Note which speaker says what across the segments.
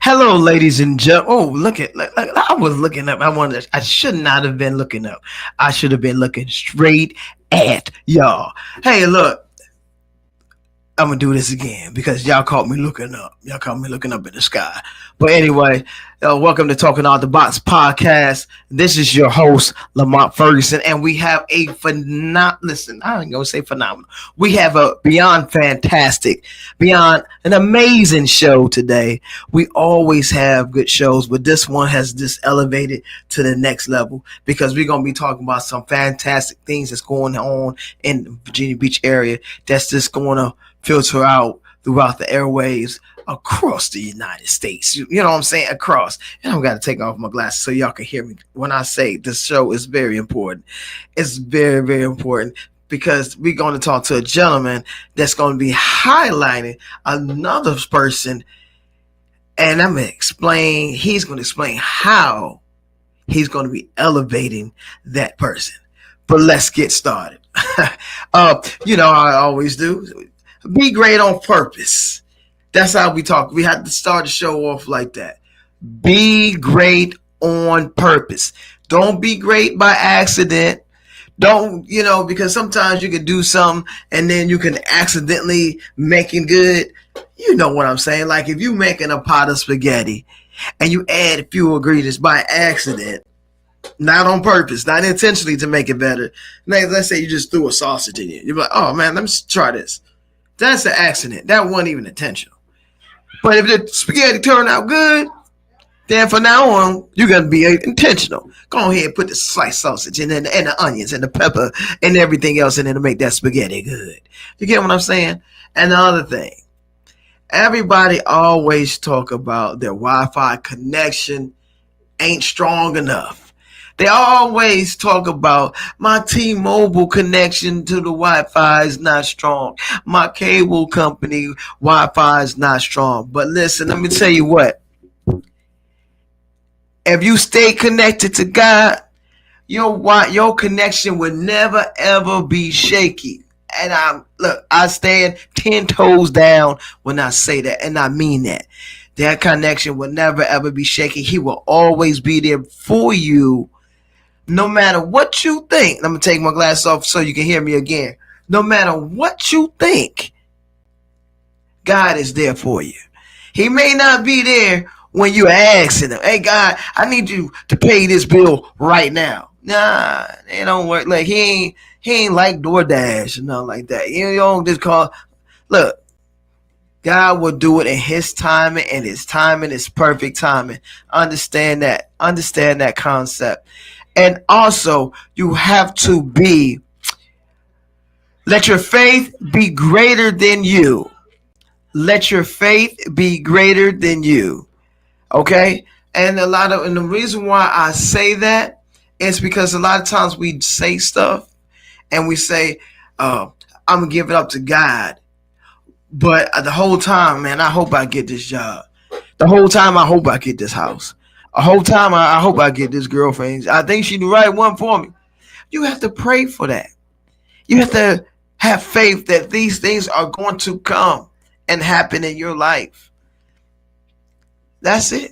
Speaker 1: Hello, ladies and gentlemen. Oh, look, I was looking up. I should not have been looking up. I should have been looking straight at y'all. Hey, look. I'm gonna do this again because y'all caught me looking up. Y'all caught me looking up in the sky. But anyway, welcome to Talking Out the Box podcast. This is your host, Lamont Ferguson, and we have a listen, I ain't gonna say phenomenal. We have a beyond fantastic, beyond an amazing show today. We always have good shows, but this one has just elevated to the next level because we're gonna be talking about some fantastic things that's going on in the Virginia Beach area that's just going to filter out throughout the airwaves across the United States. You know what I'm saying? Across. And I've got to take off my glasses so y'all can hear me when I say this show is very important. It's very, very important because we're going to talk to a gentleman that's going to be highlighting another person. And I'm going to explain, he's going to explain how he's going to be elevating that person. But let's get started. You know how I always do. Be great on purpose. That's how we talk. We have to start the show off like that. Be great on purpose. Don't be great by accident. Don't, because sometimes you can do something and then you can accidentally make it good. You know what I'm saying? Like if you making a pot of spaghetti and you add a few ingredients by accident, not on purpose, not intentionally to make it better. Let's say you just threw a sausage in it. You're like, oh man, let me try this. That's an accident. That wasn't even intentional. But if the spaghetti turned out good, then from now on, you're going to be intentional. Go ahead and put the sliced sausage and the onions and the pepper and everything else in it to make that spaghetti good. You get what I'm saying? And the other thing, everybody always talk about their Wi-Fi connection ain't strong enough. They always talk about my T-Mobile connection to the Wi-Fi is not strong. My cable company Wi-Fi is not strong. But listen, let me tell you what. If you stay connected to God, your connection will never ever be shaky. And I stand 10 toes down when I say that, and I mean that. That connection will never ever be shaky. He will always be there for you. No matter what you think, I'm going to take my glasses off so you can hear me again. No matter what you think, God is there for you. He may not be there when you're asking him, hey, God, I need you to pay this bill right now. Nah, it don't work. Like he ain't like DoorDash and nothing like that. You don't just call. Look, God will do it in his timing, and his timing is perfect timing. Understand that. Understand that concept. And also, you have to let your faith be greater than you. Let your faith be greater than you. Okay? And the reason why I say that is because a lot of times we say stuff and we say, I'm going to give it up to God. But the whole time, man, I hope I get this job. The whole time, I hope I get this house. The whole time, I hope I get this girlfriend. I think she's the right one for me. You have to pray for that. You have to have faith that these things are going to come and happen in your life. That's it.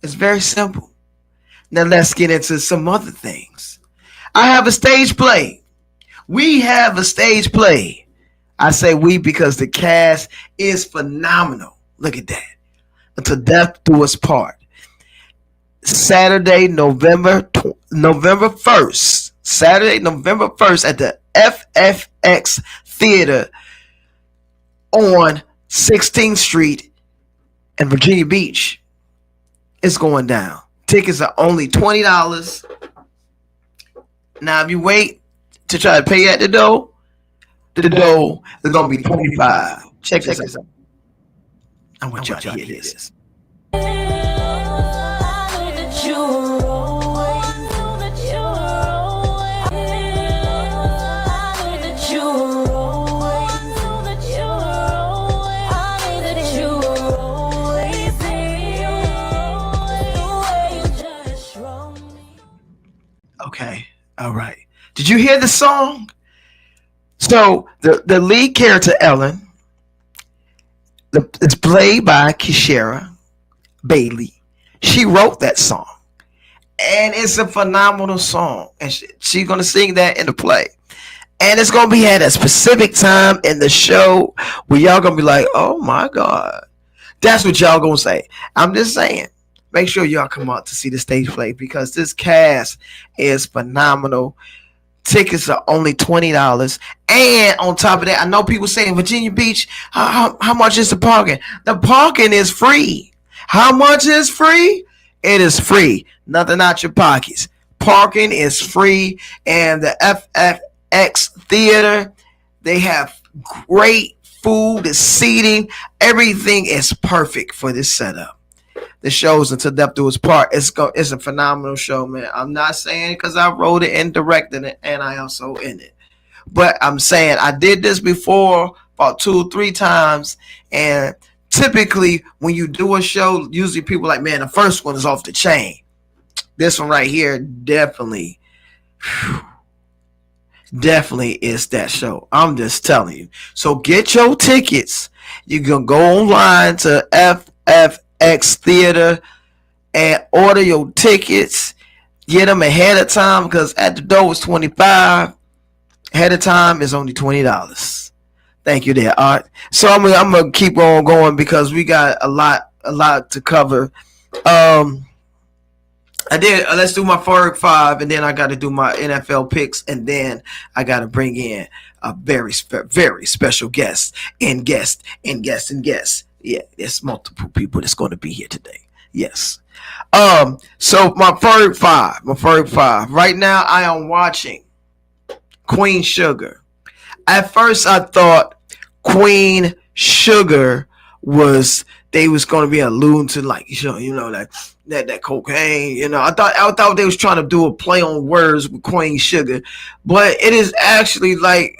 Speaker 1: It's very simple. Now let's get into some other things. I have a stage play. We have a stage play. I say we because the cast is phenomenal. Look at that. Until death do us part. Saturday, November 1st. Saturday, November 1st at the FFX Theater on 16th Street in Virginia Beach. It's going down. Tickets are only $20. Now, if you wait to try to pay at the door is going to be $25. Check this out. I want y'all to hear this. Okay, all right. Did you hear the song? So the lead character, Ellen, it's played by Kishara. Bailey. She wrote that song. And it's a phenomenal song. And she's going to sing that in the play. And it's going to be at a specific time in the show where y'all going to be like, oh my God. That's what y'all going to say. I'm just saying. Make sure y'all come out to see the stage play because this cast is phenomenal. Tickets are only $20. And on top of that, I know people saying Virginia Beach, how much is the parking? The parking is free. How much is free? It is free. Nothing out your pockets. Parking is free. And the FFX Theater, they have great food, the seating, everything is perfect for this setup. The shows until death do its part. It's a phenomenal show, man. I'm not saying because I wrote it and directed it and I also in it. But I'm saying I did this before about 2 or 3 times. And typically when you do a show, usually people are like, man, the first one is off the chain. This one right here definitely is that show. I'm just telling you. So get your tickets. You can go online to FFX Theater and order your tickets. Get them ahead of time because at the door it's $25. Ahead of time is only $20. Thank you there, Art. So I'm gonna keep on going because we got a lot to cover. Let's do my Ferg 5 and then I got to do my NFL picks and then I got to bring in a very special guest. Yeah, there's multiple people that's going to be here today. Yes. So my Ferg 5. Right now I am watching Queen Sugar. At first I thought Queen Sugar was going to be alluding to like that cocaine. I thought they was trying to do a play on words with Queen Sugar, but it is actually like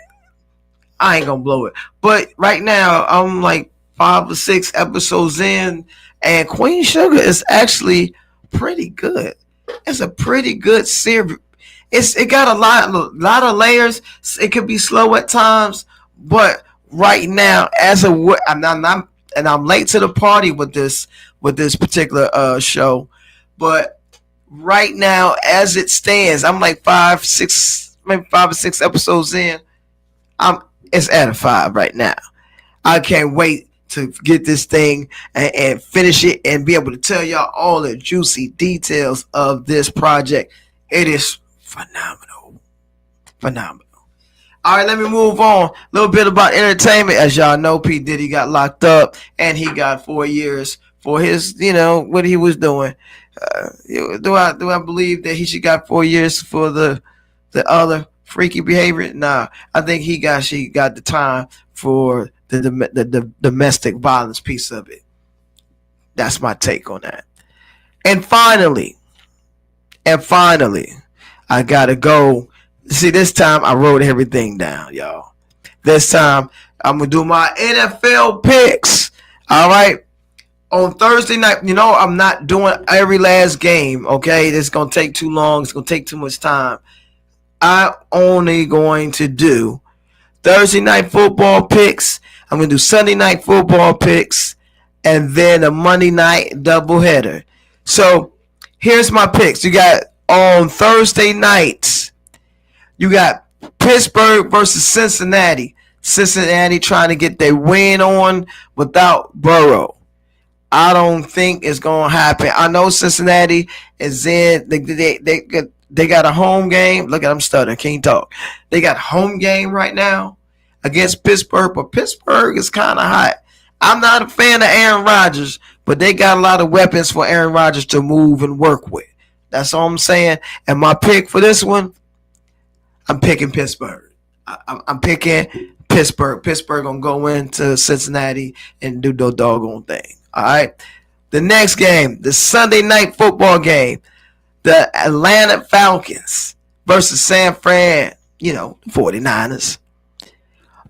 Speaker 1: I ain't gonna blow it. But right now I'm like 5 or 6 episodes in, and Queen Sugar is actually pretty good. It's a pretty good series. It got a lot of layers. It could be slow at times, but right now, I'm late to the party with this particular show, but right now, as it stands, I'm like 5 or 6 episodes in. It's at a 5 right now. I can't wait to get this thing and finish it and be able to tell y'all all the juicy details of this project. It is phenomenal. All right, let me move on. A little bit about entertainment. As y'all know, P. Diddy got locked up and he got 4 years for his, what he was doing. Do I believe that he should got 4 years for the other freaky behavior? Nah, I think she got the time for the domestic violence piece of it. That's my take on that. And finally, I gotta go. See, this time I wrote everything down, y'all. This time I'm gonna do my NFL picks. All right. On Thursday night, I'm not doing every last game. Okay, this is gonna take too long. It's gonna take too much time. I'm only going to do Thursday night football picks. I'm gonna do Sunday night football picks, and then a Monday night doubleheader. So here's my picks. You got on Thursday nights. You got Pittsburgh versus Cincinnati. Cincinnati trying to get their win on without Burrow. I don't think it's going to happen. I know Cincinnati is in. They got a home game. Look at them stuttering. Can't talk. They got home game right now against Pittsburgh, but Pittsburgh is kind of hot. I'm not a fan of Aaron Rodgers, but they got a lot of weapons for Aaron Rodgers to move and work with. That's all I'm saying. And my pick for this one, I'm picking Pittsburgh. I'm picking Pittsburgh. Pittsburgh gonna go into Cincinnati and do the doggone thing. All right. The next game, the Sunday night football game, the Atlanta Falcons versus San Fran, 49ers.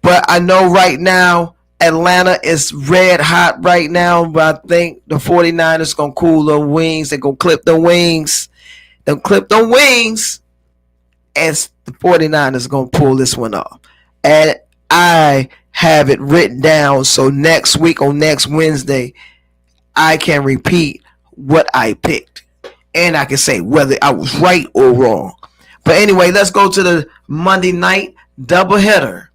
Speaker 1: But I know right now Atlanta is red hot right now, but I think the 49ers gonna cool their wings. They're gonna clip the wings. They'll clip the wings. And the 49ers are going to pull this one off. And I have it written down so next week on next Wednesday, I can repeat what I picked. And I can say whether I was right or wrong. But anyway, let's go to the Monday night doubleheader.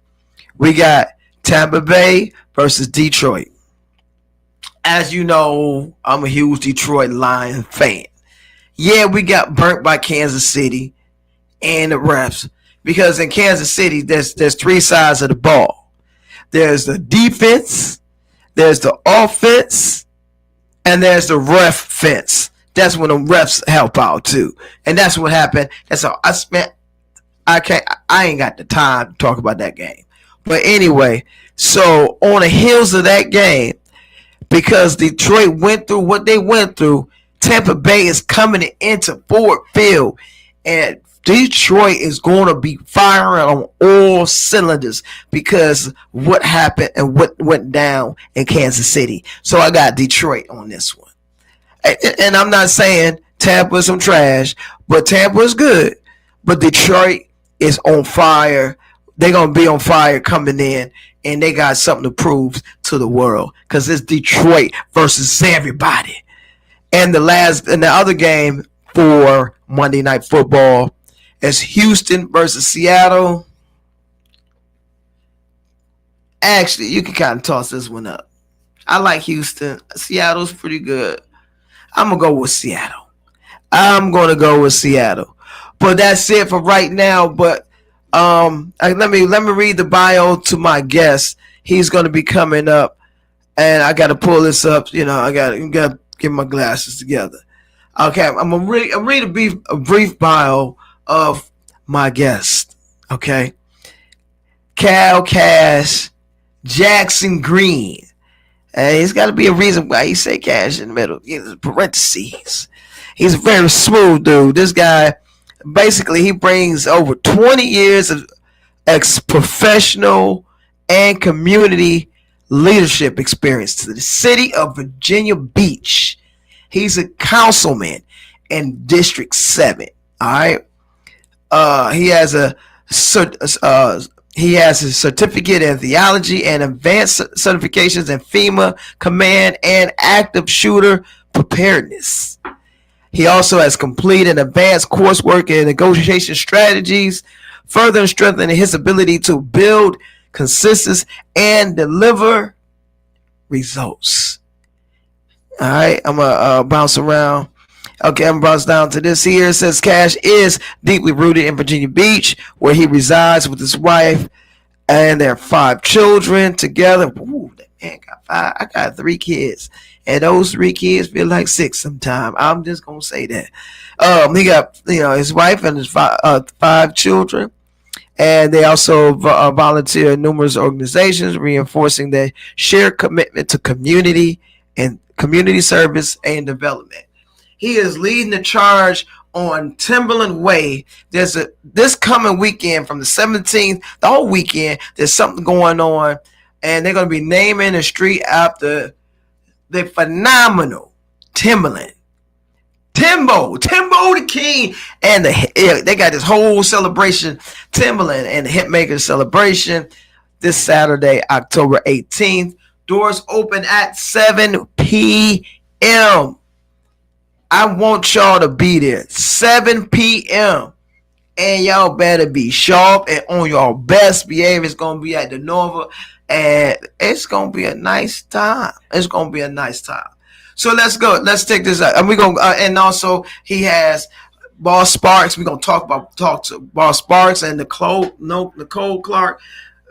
Speaker 1: We got Tampa Bay versus Detroit. As you know, I'm a huge Detroit Lions fan. Yeah, we got burnt by Kansas City and the refs. Because in Kansas City, there's three sides of the ball. There's the defense, there's the offense, and there's the ref fence. That's when the refs help out too. And that's what happened. That's all I ain't got the time to talk about that game. But anyway, so on the heels of that game, because Detroit went through what they went through, Tampa Bay is coming into Ford Field, and Detroit is going to be firing on all cylinders because what happened and what went down in Kansas City. So I got Detroit on this one. And I'm not saying Tampa is some trash, but Tampa is good. But Detroit is on fire. They're going to be on fire coming in, and they got something to prove to the world because it's Detroit versus everybody. And the other game for Monday Night Football is Houston versus Seattle. Actually, you can kind of toss this one up. I like Houston. Seattle's pretty good. I'm going to go with Seattle. But that's it for right now. But let me read the bio to my guest. He's going to be coming up. And I got to pull this up. You know, I got to get my glasses together. Okay, I'm going to read a brief bio of my guest. Okay. Cal Cash Jackson Green. And he's got to be a reason why he say Cash in the middle. Parentheses. He's a very smooth dude. This guy, basically, he brings over 20 years of professional and community leadership experience to the city of Virginia Beach. He's a councilman in District 7. All right. He has a certificate in theology and advanced certifications in FEMA command and active shooter preparedness. He also has completed advanced coursework in negotiation strategies, further strengthening his ability to build consensus and deliver results. All right, I'm gonna bounce around. Okay, I'm bounce down to this here. It says Cash is deeply rooted in Virginia Beach, where he resides with his wife and their 5 children together. Ooh, that man got 5. I got 3 kids, and those 3 kids feel like 6 sometimes. I'm just gonna say that. He got his wife and his 5 children, and they also volunteer in numerous organizations, reinforcing their shared commitment to community and community service and development. He is leading the charge on Timberland Way. There's this coming weekend from the 17th, the whole weekend, there's something going on, and they're going to be naming the street after the phenomenal Timberland. Timbo the King, and they got this whole celebration, Timberland and the Hitmaker celebration, this Saturday, October 18th. Doors open at 7 p.m. I want y'all to be there. 7 p.m. And y'all better be sharp and on your best behavior. It's going to be at the Nova. And it's going to be a nice time. So let's go. Let's take this out. And we're going and also he has Boss Sparks. We're going to talk to Boss Sparks and Nicole Clark.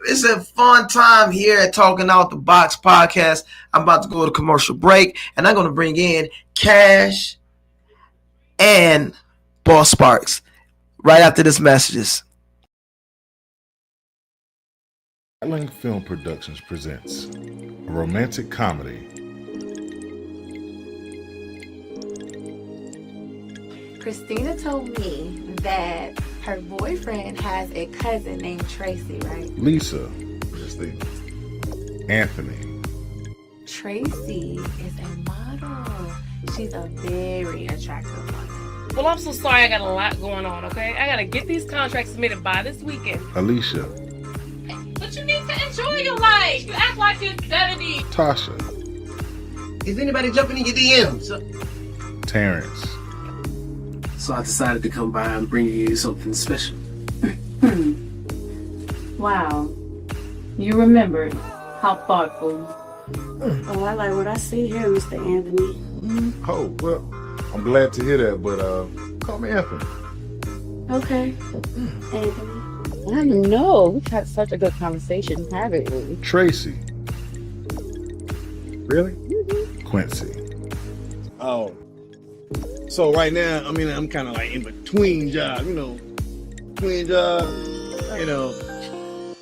Speaker 1: It's a fun time here at Talking Out the Box podcast. I'm about to go to commercial break, and I'm going to bring in Cash and Boss Sparks right after this messages.
Speaker 2: Atlantic Film Productions presents a romantic comedy.
Speaker 3: Christina told me that her boyfriend has a cousin named Tracy, right?
Speaker 2: Lisa. Anthony.
Speaker 3: Tracy is a model. She's a very attractive model.
Speaker 4: Well, I'm so sorry. I got a lot going on, okay? I got to get these contracts submitted by this weekend.
Speaker 2: Alicia.
Speaker 4: But you need to enjoy your life. You act like you're 70.
Speaker 2: Tasha.
Speaker 1: Is anybody jumping in your DMs?
Speaker 2: Terrence.
Speaker 5: So I decided to come by and bring you something special.
Speaker 6: Wow. You remembered. How thoughtful.
Speaker 7: Oh, I like what I see here, Mr. Anthony.
Speaker 2: Oh, well, I'm glad to hear that, but call me Anthony.
Speaker 7: Okay. Anthony.
Speaker 8: I don't know. We've had such a good conversation, haven't we?
Speaker 2: Tracy. Really? Quincy.
Speaker 9: Oh. So right now, I mean, I'm kind of like in between jobs, between jobs,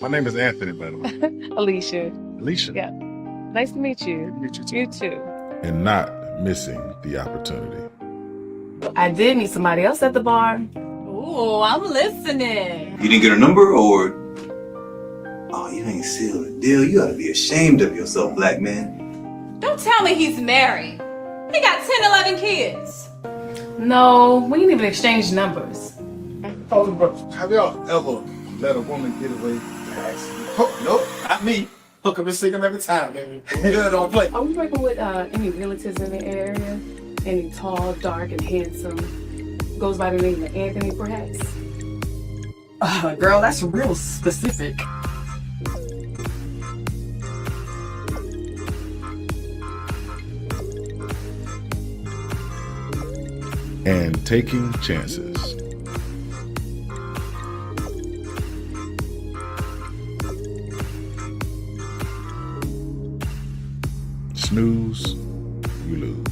Speaker 2: My name is Anthony, by the way.
Speaker 4: Alicia.
Speaker 2: Alicia.
Speaker 4: Yeah. Nice to meet you. You too.
Speaker 2: And not missing the opportunity.
Speaker 6: I did meet somebody else at the bar.
Speaker 3: Ooh, I'm listening.
Speaker 10: You didn't get a number, or you ain't sealed a deal? You ought to be ashamed of yourself, black man.
Speaker 3: Don't tell me he's married. He got 10, 11 kids.
Speaker 6: No, we didn't even exchange numbers.
Speaker 9: Oh, bro, have y'all ever let a woman get away with accident? Oh, nope, not me. Hook up and sing them every time, baby. Good, don't play.
Speaker 6: Are we working with any relatives in the area? Any tall, dark, and handsome? Goes by the name of Anthony, perhaps?
Speaker 5: Girl, that's real specific.
Speaker 2: And taking chances. Snooze, you lose.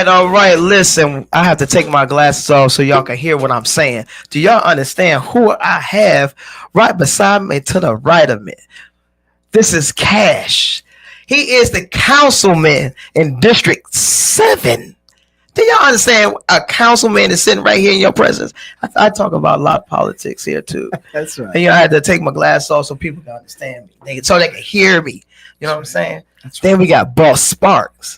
Speaker 1: All right. Listen, I have to take my glasses off so y'all can hear what I'm saying. Do y'all understand who I have right beside me to the right of me? This is Cash. He is the councilman in District 7. Do y'all understand a councilman is sitting right here in your presence? I talk about a lot of politics here too.
Speaker 5: That's right.
Speaker 1: And I had to take my glasses off so people can understand me, so they can hear me. You know what I'm saying? Then we got Boss Sparks.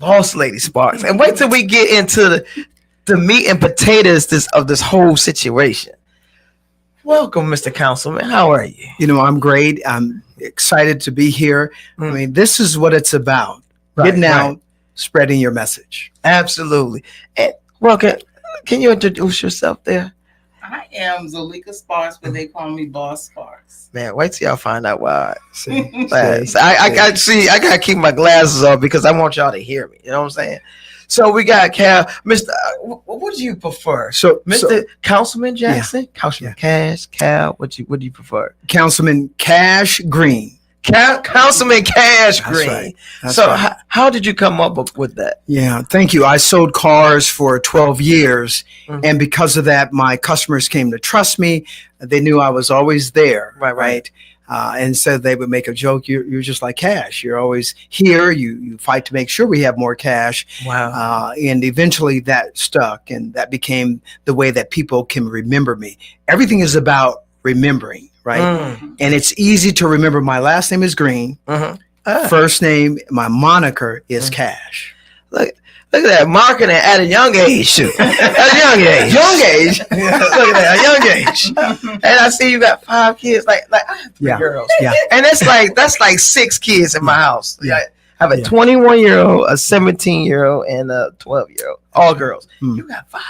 Speaker 1: Boss Lady Sparks. And wait till we get into the meat and potatoes of this whole situation. Welcome, Mr. Councilman. How are you?
Speaker 5: I'm great. I'm excited to be here. I mean, this is what it's about. Getting out, spreading your message.
Speaker 1: Absolutely. And welcome. Can you introduce yourself there?
Speaker 11: I am Zalika Sparks, but they call me Boss Sparks.
Speaker 1: Man, wait till y'all find out why. I gotta keep my glasses off because I want y'all to hear me. You know what I'm saying? So we got Cal, Mr. What do you prefer? So Mr. Councilman Jackson, Councilman Cash, Cal. What do you prefer?
Speaker 5: Councilman Cash Green.
Speaker 1: Councilman Cash Green.
Speaker 5: Right.
Speaker 1: So right. How did you come up with that?
Speaker 5: Yeah, thank you. I sold cars for 12 years, and because of that, my customers came to trust me. They knew I was always there, right? And so they would make a joke. You're just like Cash. You're always here. You fight to make sure we have more cash.
Speaker 1: Wow.
Speaker 5: And eventually that stuck, and that became the way that people can remember me. Everything is about remembering. Right. And it's easy to remember. My last name is Green. First name, my moniker is Cash.
Speaker 1: Look at that marketing at a young age. At a young age. Look at that, a young age. And I see you got 5 kids. Like I have 3 girls.
Speaker 5: Yeah.
Speaker 1: And that's like 6 kids in my house.
Speaker 5: Yeah.
Speaker 1: I have a 21-year-old, a 17-year-old, and a 12-year-old. All girls. You got 5.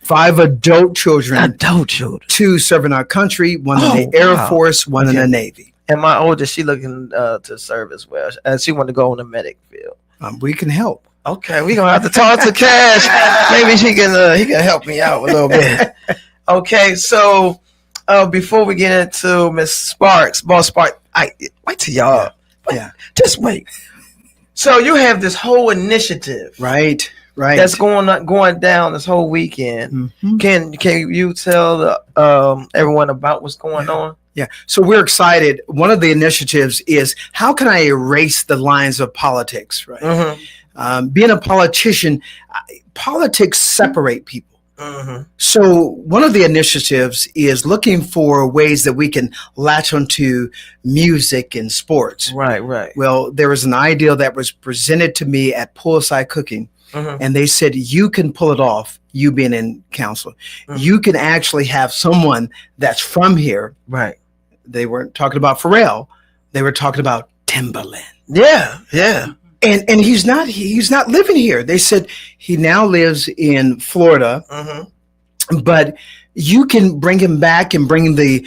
Speaker 5: 5 adult children.
Speaker 1: 2
Speaker 5: serving our country, one in the Air Force, one in the Navy.
Speaker 1: And my oldest, she looking to serve as well. And she want to go in the medic field.
Speaker 5: We can help.
Speaker 1: Okay, we're going to have to talk to Cash. Maybe he can help me out a little bit. Okay, so before we get into Miss Sparks, Boss Sparks, wait till y'all.
Speaker 5: Yeah.
Speaker 1: Just wait. So you have this whole initiative.
Speaker 5: Right.
Speaker 1: That's going down this whole weekend.
Speaker 5: Mm-hmm.
Speaker 1: Can you tell everyone about what's going on?
Speaker 5: Yeah. So we're excited. One of the initiatives is how can I erase the lines of politics, right?
Speaker 1: Mm-hmm.
Speaker 5: Being a politician, politics separate people.
Speaker 1: Mm-hmm.
Speaker 5: So one of the initiatives is looking for ways that we can latch onto music and sports.
Speaker 1: Right.
Speaker 5: Well, there was an idea that was presented to me at Poolside Cooking, and they said, you can pull it off, you being in council. You can actually have someone that's from here.
Speaker 1: Right.
Speaker 5: They weren't talking about Pharrell. They were talking about Timbaland.
Speaker 1: Yeah.
Speaker 5: And he's not living here. They said he now lives in Florida, but you can bring him back and bring the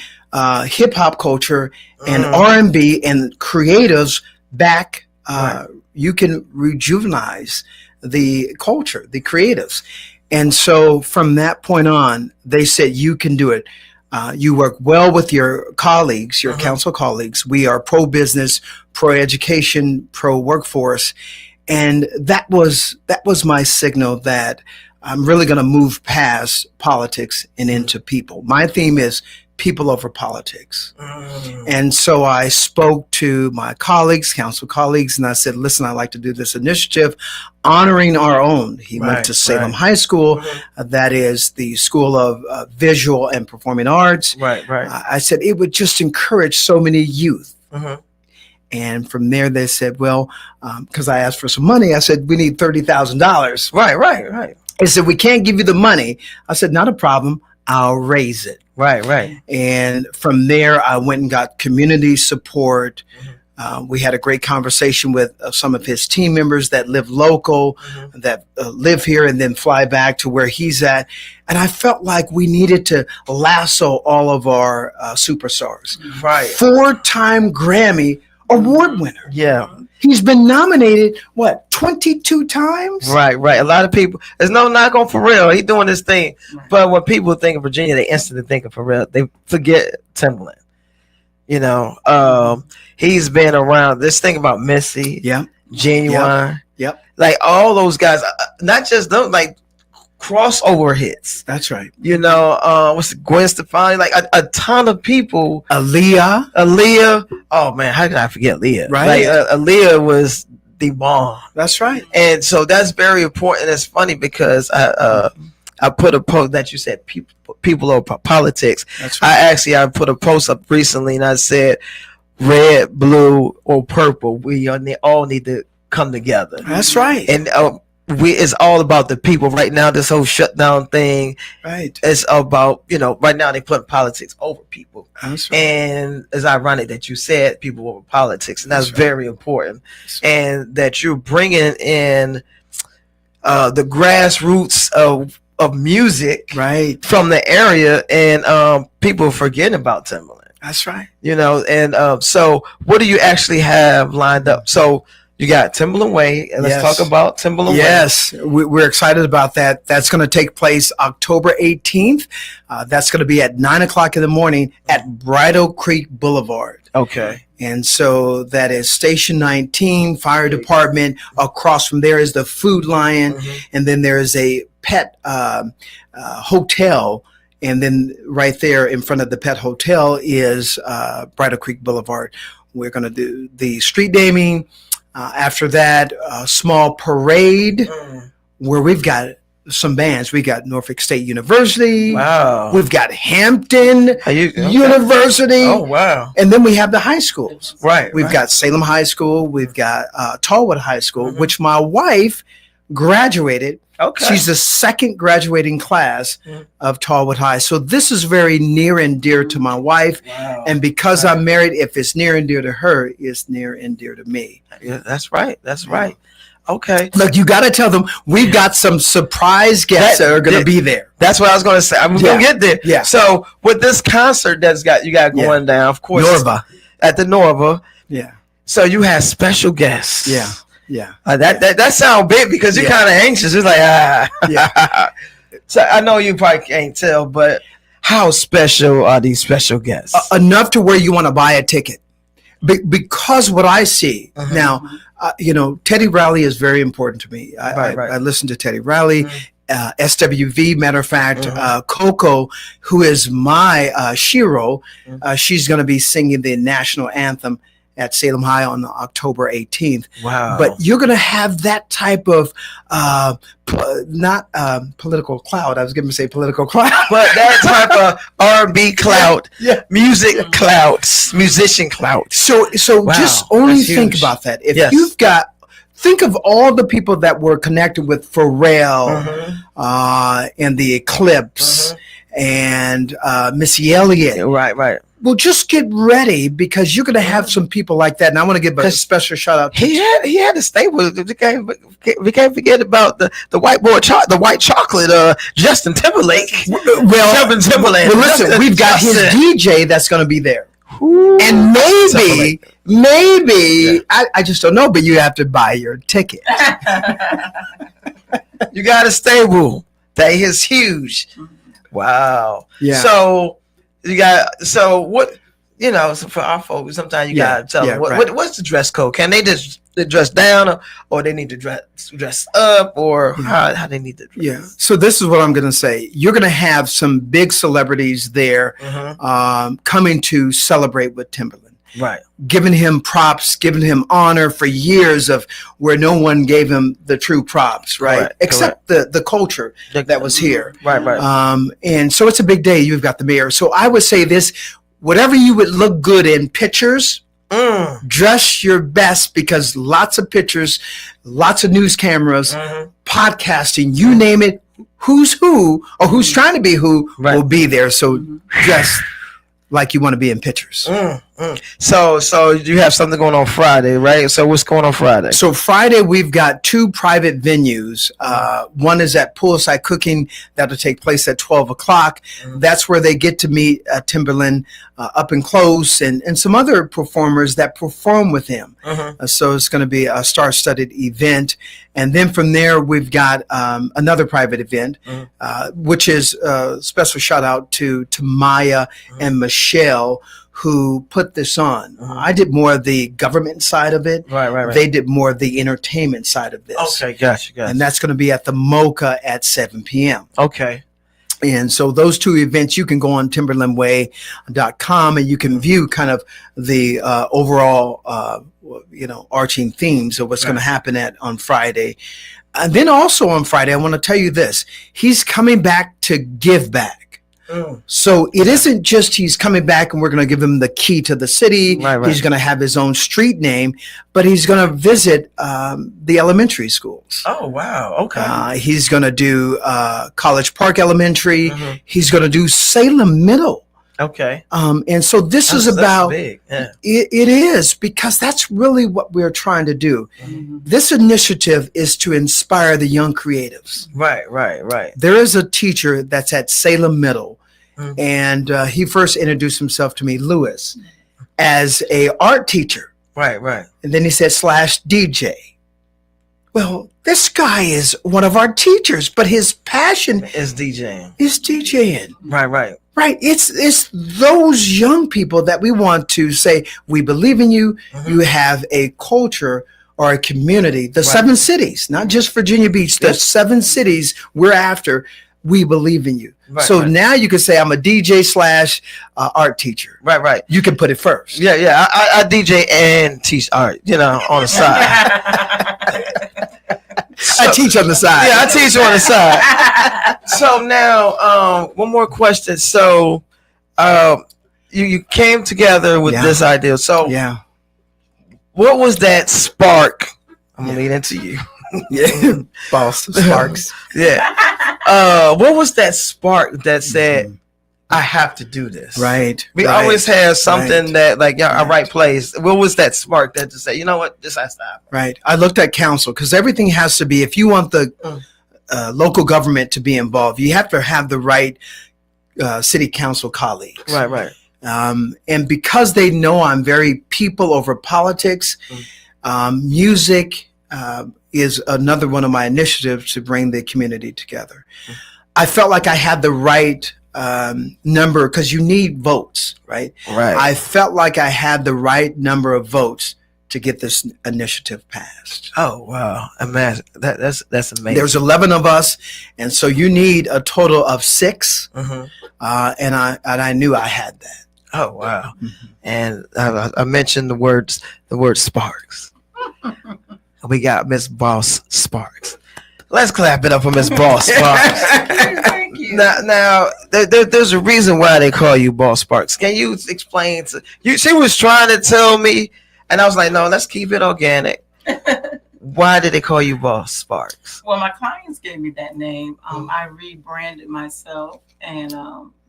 Speaker 5: hip hop culture and R&B and creatives back. You can rejuvenize the culture, the creatives. And so from that point on, they said, you can do it. You work well with your colleagues, your council colleagues. We are pro-business, pro-education, pro-workforce. And that was my signal that I'm really going to move past politics and into people. My theme is people over politics. And so I spoke to my colleagues, council colleagues, and I said, listen, I'd like to do this initiative honoring our own. He went to Salem High School. That is the School of Visual and Performing Arts.
Speaker 1: Right.
Speaker 5: I said it would just encourage so many youth. And from there, they said, well, because I asked for some money, I said, we need $30,000.
Speaker 1: Right.
Speaker 5: They said, we can't give you the money. I said, not a problem. I'll raise it.
Speaker 1: Right.
Speaker 5: And from there, I went and got community support. We had a great conversation with some of his team members that live local, that live here and then fly back to where he's at. And I felt like we needed to lasso all of our superstars.
Speaker 1: Right.
Speaker 5: 4-time Grammy award winner.
Speaker 1: Yeah.
Speaker 5: He's been nominated, 22 times?
Speaker 1: Right. A lot of people, there's no knock on Pharrell. He's doing this thing. But when people think of Virginia, they instantly think of Pharrell. They forget Timbaland. He's been around. This thing about Missy, Genuine, like all those guys, not just those, like crossover hits.
Speaker 5: That's right.
Speaker 1: What's Gwen Stefani? Like a ton of people.
Speaker 5: Aaliyah.
Speaker 1: Oh man, how could I forget Aaliyah?
Speaker 5: Right.
Speaker 1: Like Aaliyah was the bomb.
Speaker 5: That's right.
Speaker 1: And so that's very important. It's funny because I put a post that you said people over politics.
Speaker 5: That's right.
Speaker 1: I put a post up recently and I said red, blue, or purple. We all need to come together.
Speaker 5: That's right.
Speaker 1: And it's all about the people right now. This whole shutdown thing,
Speaker 5: right?
Speaker 1: It's about right now they put politics over people.
Speaker 5: That's right.
Speaker 1: And it's ironic that you said people over politics, and that's very important. And that you're bringing in the grassroots of music,
Speaker 5: right,
Speaker 1: from the area, and people forgetting about Timbaland.
Speaker 5: That's right.
Speaker 1: And so what do you actually have lined up? So you got Timbaland Way, and let's talk about Timbaland Way.
Speaker 5: Yes, we're excited about that. That's going to take place October 18th. That's going to be at 9:00 in the morning at Bridle Creek Boulevard.
Speaker 1: Okay.
Speaker 5: And so that is Station 19, Fire Department. Across from there is the Food Lion, and then there is a pet hotel. And then right there in front of the pet hotel is Bridle Creek Boulevard. We're going to do the street naming. After that, a small parade where we've got some bands. We got Norfolk State University.
Speaker 1: Wow.
Speaker 5: We've got Hampton University.
Speaker 1: Oh, wow.
Speaker 5: And then we have the high schools.
Speaker 1: Right.
Speaker 5: We've got Salem High School. We've got Tallwood High School, which my wife graduated
Speaker 1: Okay.
Speaker 5: She's the second graduating class of Tallwood High. So this is very near and dear to my wife.
Speaker 1: Wow.
Speaker 5: And because I'm married, if it's near and dear to her, it's near and dear to me.
Speaker 1: Yeah, that's right. That's right. Okay.
Speaker 5: Look, you got to tell them we've got some surprise guests that are going to be there.
Speaker 1: That's what I was going to say. I'm going to get there.
Speaker 5: Yeah.
Speaker 1: So with this concert you got going down, of course,
Speaker 5: Norva.
Speaker 1: At the Norva.
Speaker 5: Yeah.
Speaker 1: So you had special guests.
Speaker 5: Yeah. Yeah.
Speaker 1: That sounds big because you're kind of anxious. It's like,
Speaker 5: Yeah.
Speaker 1: So I know you probably can't tell, but how special are these special guests?
Speaker 5: Enough to where you want to buy a ticket. Because what I see now, Teddy Riley is very important to me. I listen to Teddy Riley, SWV, matter of fact, Coco, who is my Shiro, she's going to be singing the national anthem at Salem High on October 18th.
Speaker 1: Wow.
Speaker 5: But you're going to have that type of, not political clout. I was going to say political clout.
Speaker 1: But that type of R&B clout, music clout, musician clout.
Speaker 5: So wow, just only think about that. If you've got, think of all the people that were connected with Pharrell and the Eclipse and Missy Elliott.
Speaker 1: Right.
Speaker 5: Well, just get ready because you're going to have some people like that. And I want to give a special shout out.
Speaker 1: He had to stay with. We can't forget about the white boy, the white chocolate, Justin Timberlake.
Speaker 5: Well, listen, we've got his DJ that's going to be there. Ooh, and maybe I just don't know, but you have to buy your ticket.
Speaker 1: You got a stable that is huge. Wow.
Speaker 5: Yeah.
Speaker 1: So what? So for our folks, sometimes you gotta tell them what's the dress code. Can they just dress down, or they need to dress up, or how they need to dress?
Speaker 5: Yeah. So this is what I'm going to say. You're going to have some big celebrities there coming to celebrate with Timberland.
Speaker 1: Right.
Speaker 5: Giving him props, giving him honor for years of where no one gave him the true props, right?
Speaker 1: Correct.
Speaker 5: Except the culture that was here.
Speaker 1: Right.
Speaker 5: And so it's a big day. You've got the mayor. So I would say this, whatever you would look good in pictures, dress your best because lots of pictures, lots of news cameras, podcasting, you name it, who's who or who's trying to be who will be there. So dress like you want to be in pictures.
Speaker 1: So you have something going on Friday, right? So what's going on Friday?
Speaker 5: So Friday, we've got two private venues. One is at Poolside Cooking. That'll take place at 12 o'clock. That's where they get to meet Timberland up and close and some other performers that perform with him. So it's going to be a star-studded event. And then from there, we've got another private event, which is a special shout out to Maya and Michelle, who put this on. I did more of the government side of it.
Speaker 1: Right.
Speaker 5: They did more of the entertainment side of this.
Speaker 1: Okay, gotcha.
Speaker 5: And that's going to be at the Mocha at 7 p.m.
Speaker 1: Okay.
Speaker 5: And so those two events, you can go on timberlandway.com and you can view kind of the overall, arching themes of what's going to happen on Friday. And then also on Friday, I want to tell you this. He's coming back to give back. So it isn't just he's coming back and we're going to give him the key to the city.
Speaker 1: Right.
Speaker 5: He's going to have his own street name, but he's going to visit the elementary schools.
Speaker 1: Oh, wow. Okay.
Speaker 5: He's going to do College Park Elementary. He's going to do Salem Middle.
Speaker 1: Okay.
Speaker 5: And so this is about,
Speaker 1: big. Yeah.
Speaker 5: It is, because that's really what we're trying to do. This initiative is to inspire the young creatives.
Speaker 1: Right.
Speaker 5: There is a teacher that's at Salem Middle, and he first introduced himself to me, Lewis, as a art teacher.
Speaker 1: Right.
Speaker 5: And then he said /DJ. Well, this guy is one of our teachers, but his passion
Speaker 1: is DJing.
Speaker 5: Right. It's those young people that we want to say, we believe in you. You have a culture or a community, the 7 cities, not just Virginia Beach, the 7 cities we're after. We believe in you. So now you can say I'm a DJ /art teacher.
Speaker 1: Right.
Speaker 5: You can put it first.
Speaker 1: Yeah. I DJ and teach art, on the side.
Speaker 5: I teach on the side.
Speaker 1: Yeah, I teach on the side. So now, one more question. So, you came together with this idea. So, what was that spark? I'm gonna lead into you.
Speaker 5: Yeah, boss sparks.
Speaker 1: Yeah. What was that spark that said, I have to do this?
Speaker 5: Right.
Speaker 1: We always have something that, like, I write plays. What was that spark that just said, you know what, this has to happen?
Speaker 5: Right. I looked at council because everything has to be, if you want the local government to be involved, you have to have the right city council colleagues.
Speaker 1: Right.
Speaker 5: And because they know I'm very people over politics, music is another one of my initiatives to bring the community together. I felt like I had the right number, because you need votes, right? I felt like I had the right number of votes to get this initiative passed.
Speaker 1: Oh, wow. Imagine that's amazing.
Speaker 5: There's 11 of us, and so you need a total of 6. And I knew I had that.
Speaker 1: Oh, wow. And I mentioned the word Sparks. We got Miss Boss Sparks. Let's clap it up for Miss Boss Sparks.
Speaker 11: Thank you.
Speaker 1: Now there's a reason why they call you Boss Sparks. Can you explain to you? She was trying to tell me, and I was like, no, let's keep it organic. Why did they call you Boss Sparks?
Speaker 11: Well, my clients gave me that name. I rebranded myself, and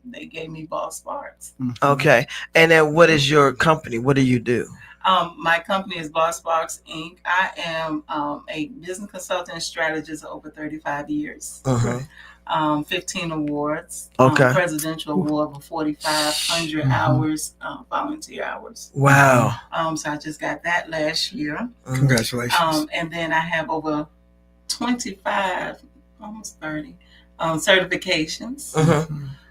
Speaker 11: they gave me Boss Sparks.
Speaker 1: Okay. And then what is your company? What do you do?
Speaker 11: My company is Boss Sparks Inc. I am a business consultant and strategist of over 35 years. 15 awards. Presidential award for 4,500 hours, volunteer hours.
Speaker 1: Wow.
Speaker 11: So I just got that last year.
Speaker 5: Congratulations.
Speaker 11: And then I have over 25, almost 30 certifications.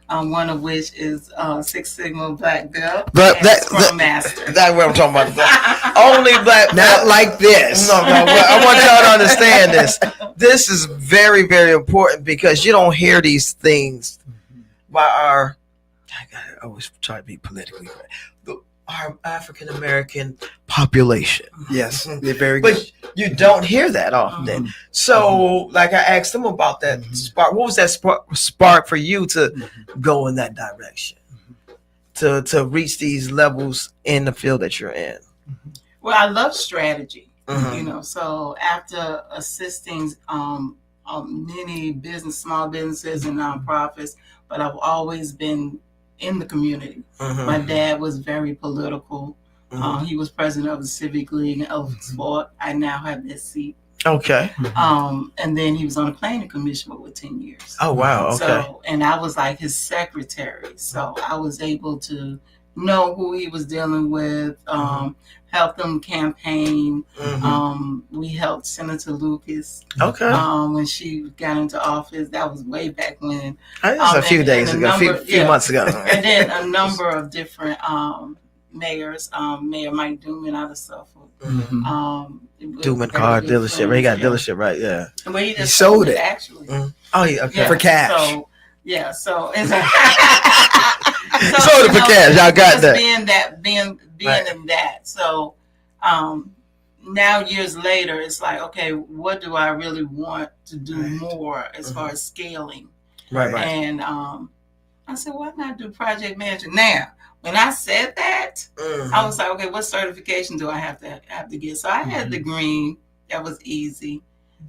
Speaker 11: One of which is Six Sigma Black Belt and Scrum Master.
Speaker 1: That's what I'm talking about. Only Black Belt.
Speaker 5: Not like this.
Speaker 1: No. I want y'all to understand this. This is very, very important, because you don't hear these things by I always try to be politically correct. Our African American population.
Speaker 5: Yes, they're very good.
Speaker 1: But you don't hear that often. So, like, I asked them about that spark. What was that spark for you to go in that direction, to reach these levels in the field that you're in?
Speaker 11: Well, I love strategy. So after assisting many small businesses and nonprofits, but I've always been in the community. My dad was very political. He was president of the Civic League in Elford. I now have this seat.
Speaker 1: Okay.
Speaker 11: And then he was on the planning commission for 10 years.
Speaker 1: Oh, wow. Okay.
Speaker 11: So, and I was like his secretary. So I was able to know who he was dealing with, help them campaign. We helped Senator Lucas.
Speaker 1: Okay.
Speaker 11: When she got into office. That was way back when.
Speaker 1: A few days ago, a few months ago.
Speaker 11: And then a number of different mayors. Mayor Mike Duman out of Suffolk.
Speaker 1: Duman car dealership. He got a dealership, right? Yeah.
Speaker 11: But he just
Speaker 5: sold it
Speaker 11: actually.
Speaker 1: Oh yeah, okay.
Speaker 5: For cash.
Speaker 11: So it's
Speaker 1: sold it for cash. Y'all got that.
Speaker 11: Being in that. So now years later, it's like, okay, what do I really want to do more as far as scaling?
Speaker 1: Right.
Speaker 11: And I said, why not do project management? Now, when I said that, I was like, okay, what certification do I have to get? So I had the green, that was easy.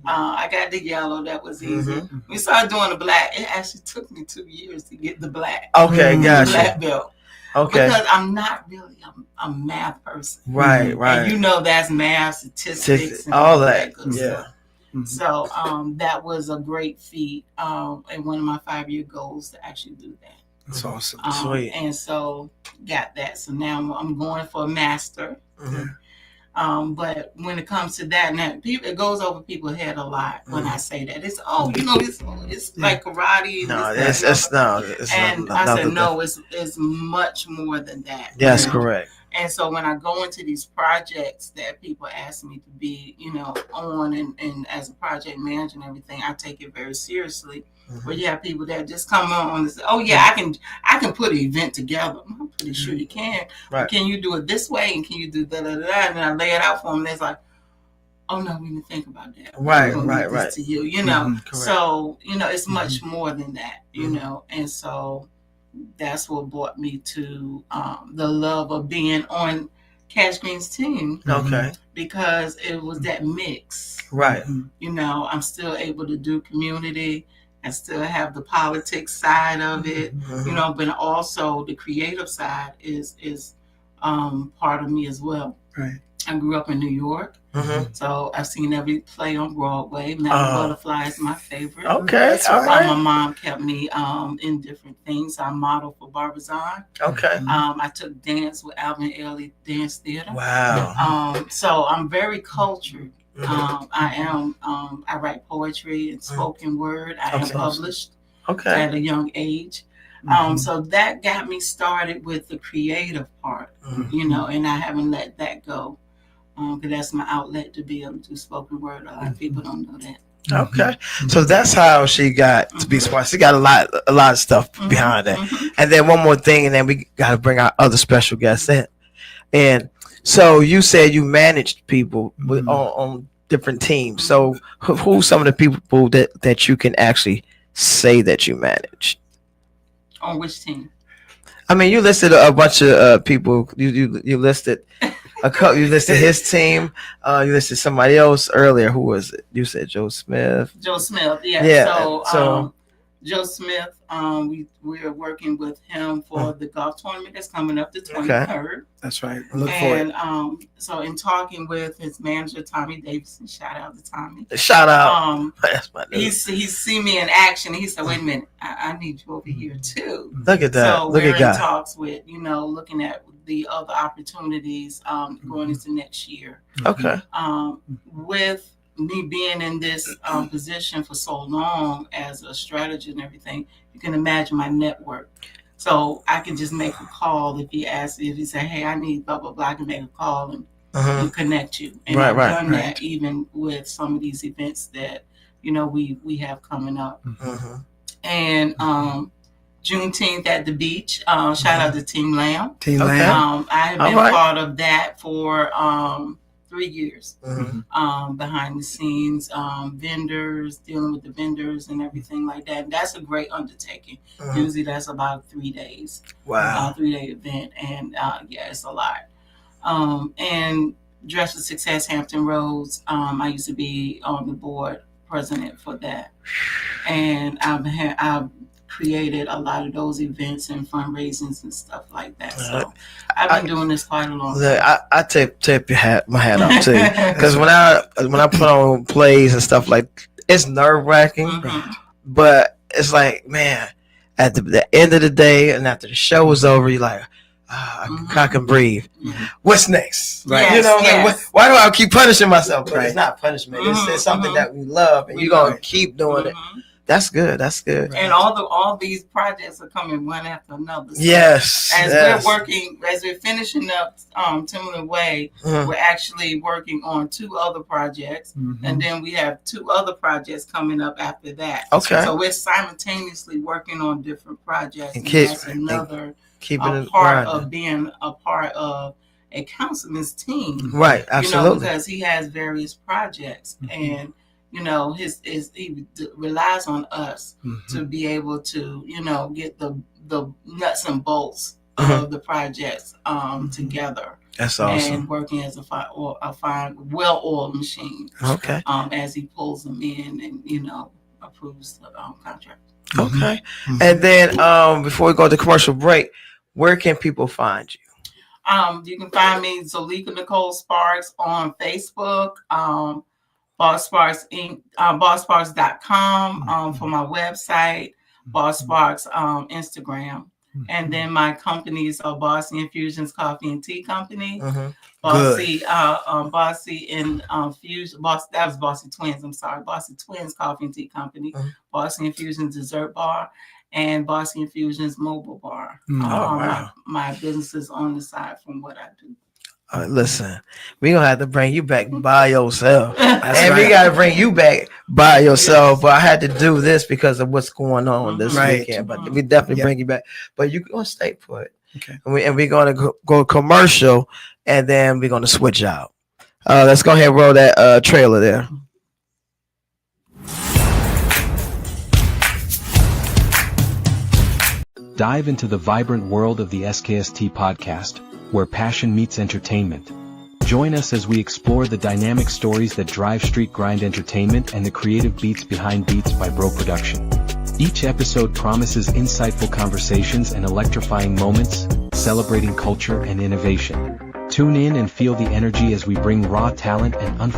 Speaker 11: I got the yellow, that was easy. We started doing the black. It actually took me 2 years to get the black.
Speaker 1: Okay, gotcha.
Speaker 11: Black belt.
Speaker 1: Okay.
Speaker 11: Because I'm not really a math person.
Speaker 1: Right.
Speaker 11: And that's math, statistics, and
Speaker 1: all that.
Speaker 11: Good stuff. So that was a great feat, and one of my 5-year goals to actually do that.
Speaker 5: That's awesome.
Speaker 1: Sweet.
Speaker 11: And so got that. So now I'm going for a master. But when it comes to that, now it goes over people's head a lot when I say that. It's it's like karate.
Speaker 1: No,
Speaker 11: I said no, it's much more than that.
Speaker 1: Yes, correct.
Speaker 11: And so when I go into these projects that people ask me to be, on and as a project manager and everything, I take it very seriously. Where you have people that just come on and say, "Oh yeah, I can put an event together." I'm pretty sure you can. Right. Can you do it this way? And can you do that? And then I lay it out for them. And it's like, "Oh no, we need to think about that."
Speaker 1: Right.
Speaker 11: To you, So it's much more than that, And so that's what brought me to the love of being on Cash Green's team.
Speaker 1: Okay.
Speaker 11: Because it was that mix.
Speaker 1: Right.
Speaker 11: You know, I'm still able to do community. I still have the politics side of it, you know, but also the creative side is part of me as well.
Speaker 5: Right.
Speaker 11: I grew up in New York, so I've seen every play on Broadway. Madame Butterfly is my favorite.
Speaker 1: Okay, all right.
Speaker 11: My mom kept me in different things. I modeled for Barbizon.
Speaker 1: Okay.
Speaker 11: I took dance with Alvin Ailey Dance Theater.
Speaker 1: Wow.
Speaker 11: So I'm very cultured. I write poetry and spoken word. I am published at a young age. So that got me started with the creative part, you know, and I haven't let that go. Because that's my outlet to be able to do spoken word. A lot of people don't know that.
Speaker 1: Okay, so that's how she got to be smart. She got a lot of stuff behind that. And then one more thing, and then we got to bring our other special guests in. And so you said you managed people on different teams. So who's some of the people that you can actually say that you managed?
Speaker 11: On which team?
Speaker 1: I mean, you listed a bunch of people. You listed. You listed his team. You listed somebody else earlier. Who was it? You said Joe Smith.
Speaker 11: Joe Smith, yeah. So Joe Smith, we're working with him for the golf tournament that's coming up the 23rd.
Speaker 5: Okay. That's right. Look for it.
Speaker 11: And so in talking with his manager, Tommy Davidson, shout out to Tommy.
Speaker 1: Shout out. That's my dude.
Speaker 11: He's seen me in action. He said, wait a minute, I need you over here too.
Speaker 1: Look at that.
Speaker 11: So we're in talks with, you know, looking at the other opportunities going into next year.
Speaker 1: Okay.
Speaker 11: With me being in this position for so long as a strategist and everything, you can imagine my network. So I can just make a call if he say, hey, I need blah, blah, blah, I can make a call and connect you. And I've done that even with some of these events that, you know, we have coming up. And Juneteenth at the beach. Shout out to Team Lamb.
Speaker 5: Team Lamb.
Speaker 11: I have been part of that for 3 years. Behind the scenes, vendors, dealing with the vendors and everything like that. And that's a great undertaking. Usually that's about 3 days.
Speaker 1: Wow.
Speaker 11: 3-day event. And yeah, it's a lot. And Dress for Success Hampton Roads. I used to be on the board president for that. And I've created a lot of those events and fundraisings and stuff like that. So I've been doing this quite a long time.
Speaker 1: I tip my hat off to you, because when I put on plays and stuff, like, it's nerve wracking, but it's like, man, at the end of the day and after the show is over, you're like, I can breathe. What's next?
Speaker 5: Right.
Speaker 1: You know, like, why do I keep punishing myself? But it's not punishment. It's something that we love, and you're gonna keep doing it. That's good. That's good.
Speaker 11: And all these projects are coming one after another. So
Speaker 1: yes.
Speaker 11: As we're finishing up Timberland Way, we're actually working on 2 other projects, and then we have 2 other projects coming up after that.
Speaker 1: Okay.
Speaker 11: So we're simultaneously working on different projects, and that's another part of being a part of a councilman's team.
Speaker 1: Right. Absolutely.
Speaker 11: You know, because he has various projects and. You know, he relies on us to be able to, you know, get the nuts and bolts of the projects together.
Speaker 1: That's awesome.
Speaker 11: And working as a fine, well-oiled machine.
Speaker 1: Okay.
Speaker 11: As he pulls them in and, you know, approves the contract.
Speaker 1: Okay. And then before we go to commercial break, where can people find you?
Speaker 11: You can find me, Zolika Nicole Sparks, on Facebook. Boss Sparks Inc. BossSparks.com for my website, Boss Sparks Instagram, and then my companies are Bossy Infusions Coffee and Tea Company, Bossy and Fusion. That was Bossy Twins. I'm sorry, Bossy Twins Coffee and Tea Company, Bossy Infusions Dessert Bar, and Bossy Infusions Mobile Bar. My businesses on the side from what I do.
Speaker 1: Listen, we're going to have to bring you back by yourself. We got to bring you back by yourself. But I had to do this because of what's going on this weekend. But we definitely bring you back. But you're going to stay put.
Speaker 5: Okay.
Speaker 1: And we're going to go commercial, and then we're going to switch out. Let's go ahead and roll that trailer there.
Speaker 12: Dive into the vibrant world of the SKST podcast, where passion meets entertainment. Join us as we explore the dynamic stories that drive street grind entertainment and the creative beats behind Beats by Bro Production. Each episode promises insightful conversations and electrifying moments, celebrating culture and innovation. Tune in and feel the energy as we bring raw talent and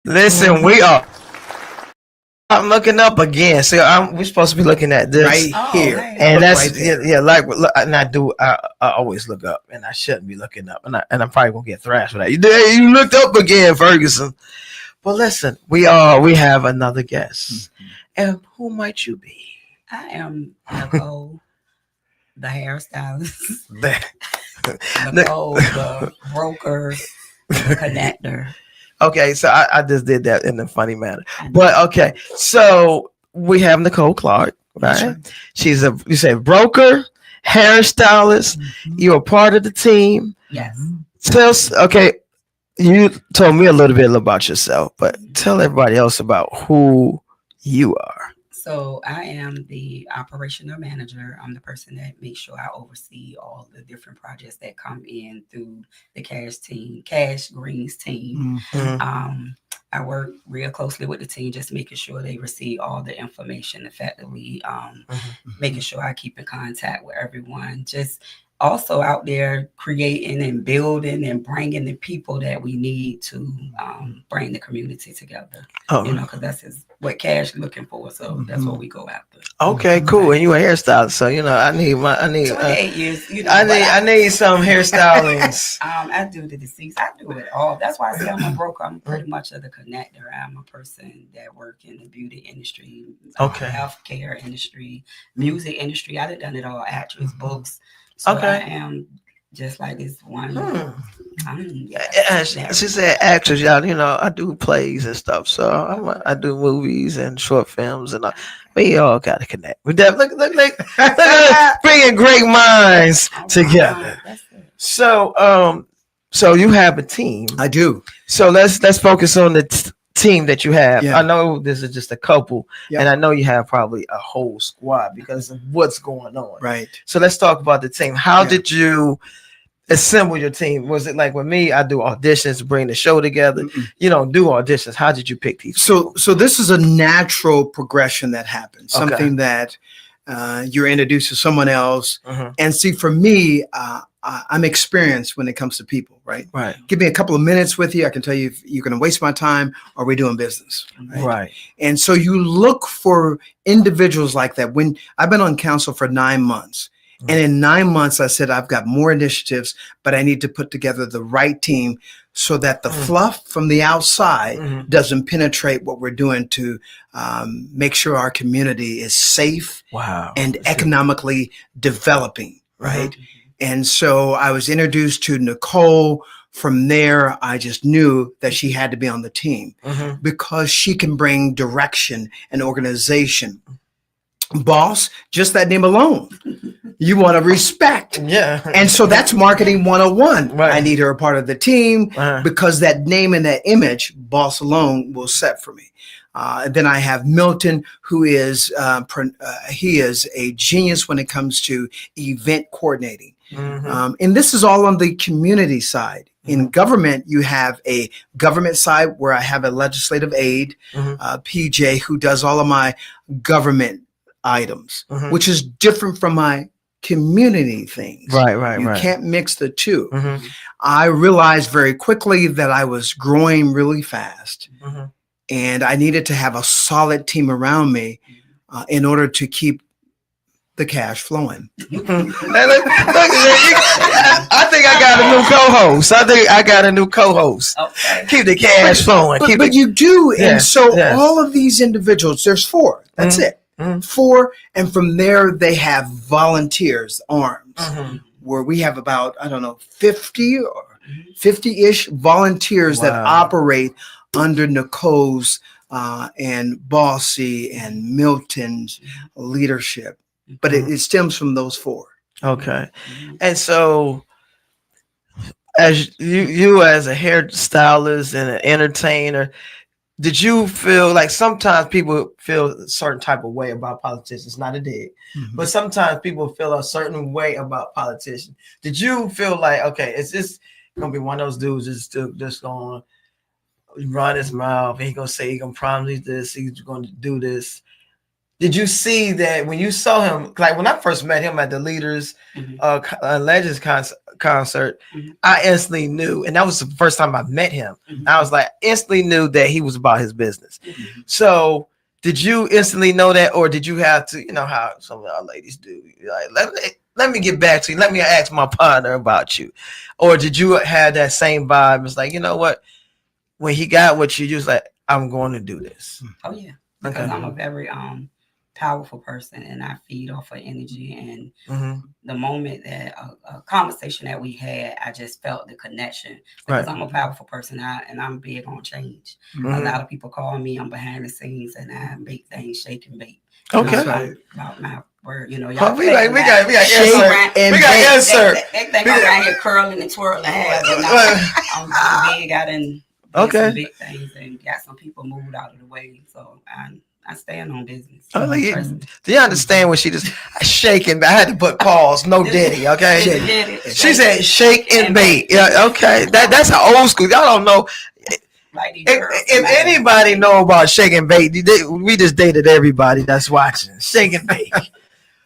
Speaker 1: Listen, I'm looking up again. So we're supposed to be looking at this
Speaker 5: right here,
Speaker 1: and that's right like. And I always look up, and I shouldn't be looking up, and I'm probably gonna get thrashed for that. You looked up again, Ferguson. But listen, we have another guest, and who might you be?
Speaker 13: I am Nicole, the hairstylist. Nicole, the broker, the connector.
Speaker 1: Okay, so I just did that in a funny manner. But okay, so we have Nicole Clark, right? She's you say broker, hairstylist. Mm-hmm. You're a part of the team.
Speaker 13: Yes.
Speaker 1: Okay, you told me a little bit about yourself, but tell everybody else about who you are.
Speaker 13: So I am the operational manager. I'm the person that makes sure I oversee all the different projects that come in through the Cash Greens team. Mm-hmm. I work real closely with the team, just making sure they receive all the information effectively, making sure I keep in contact with everyone, just also out there creating and building and bringing the people that we need to bring the community together. Because that's what Cash looking for. So that's what we go after.
Speaker 1: Okay, cool. And you a hairstylist, so I need
Speaker 13: 28 years.
Speaker 1: I need some hairstylings.
Speaker 13: I do the deceased. I do it all. That's why I say I'm a broker. I'm pretty much of the connector. I'm a person that work in the beauty industry, healthcare industry, music industry. I've done it all. Actress, books. So I am just like this one.
Speaker 1: She said actors, y'all. I do plays and stuff. So I do movies and short films, and we all got to connect. We look bringing great minds together. So you have a team.
Speaker 5: I do.
Speaker 1: So let's focus on the team that you have. I know this is just a couple, and I know you have probably a whole squad because of what's going on.
Speaker 5: Right.
Speaker 1: So let's talk about the team. How did you assemble your team? Was it like with me? I do auditions to bring the show together. You don't do auditions. How did you pick these?
Speaker 5: So this is a natural progression that happens. Something that you're introduced to someone else, and see, for me, I'm experienced when it comes to people, right?
Speaker 1: Right.
Speaker 5: Give me a couple of minutes with you. I can tell you if you're going to waste my time or we're doing business.
Speaker 1: Right.
Speaker 5: And so you look for individuals like that. When I've been on council for 9 months, and in 9 months, I said, I've got more initiatives, but I need to put together the right team so that the fluff from the outside doesn't penetrate what we're doing to make sure our community is safe and economically developing, right? And so I was introduced to Nicole. From there, I just knew that she had to be on the team because she can bring direction and organization. Boss, just that name alone, you want to respect. And so that's marketing 101. I need her a part of the team because that name and that image, boss alone, will set for me. Then I have Milton, who is he is a genius when it comes to event coordinating. And this is all on the community side. In government, you have a government side where I have a legislative aide, PJ, who does all of my government items, which is different from my community things.
Speaker 1: Right.
Speaker 5: You can't mix the two.
Speaker 1: Mm-hmm.
Speaker 5: I realized very quickly that I was growing really fast, and I needed to have a solid team around me in order to keep the cash flowing.
Speaker 1: I think I got a new co-host.
Speaker 13: Okay.
Speaker 1: Keep the cash flowing.
Speaker 5: But you do.
Speaker 1: Yes,
Speaker 5: and so
Speaker 1: yes.
Speaker 5: all of these individuals, there's 4. That's it. 4. And from there, they have volunteers, arms, where we have about, 50 or 50-ish volunteers that operate under Nicole's and Bossy and Milton's leadership. But it stems from those 4.
Speaker 1: Okay. And so as you as a hairstylist and an entertainer, did you feel like sometimes people feel a certain type of way about politicians? Not a dig, but sometimes people feel a certain way about politicians. Did you feel like, okay, it's just gonna be one of those dudes just gonna run his mouth and he's gonna say he's gonna promise this, he's gonna do this? Did you see that when you saw him? Like when I first met him at the Leaders Legends concert, I instantly knew, and that was the first time I met him. I was like, instantly knew that he was about his business. So did you instantly know that, or did you have to, you know how some of our ladies do, like, let me get back to you, let me ask my partner about you, or did you have that same vibe? It's like, you know what, when he got with you, you was like, I'm going to do this.
Speaker 13: Oh yeah, because I'm a very powerful person, and I feed off of energy. And the moment that a conversation that we had, I just felt the connection, because I'm a powerful person, and I'm big on change. A lot of people call me, I'm behind the scenes, and I make things shake and bake.
Speaker 1: Okay.
Speaker 13: About my word, y'all. We got
Speaker 1: insert. We got insert.
Speaker 13: They think I'm around here curling and twirling hair, but I'm big. I done did some big things and got some people moved out of the way. So I stand on business.
Speaker 1: Do you understand when she just shaking? I had to put pause, no diddy, okay? She said shake and bake. Yeah, okay. That's an old school. Y'all don't know. If anybody know about shake and bake, we just dated everybody that's watching. Shake and bake.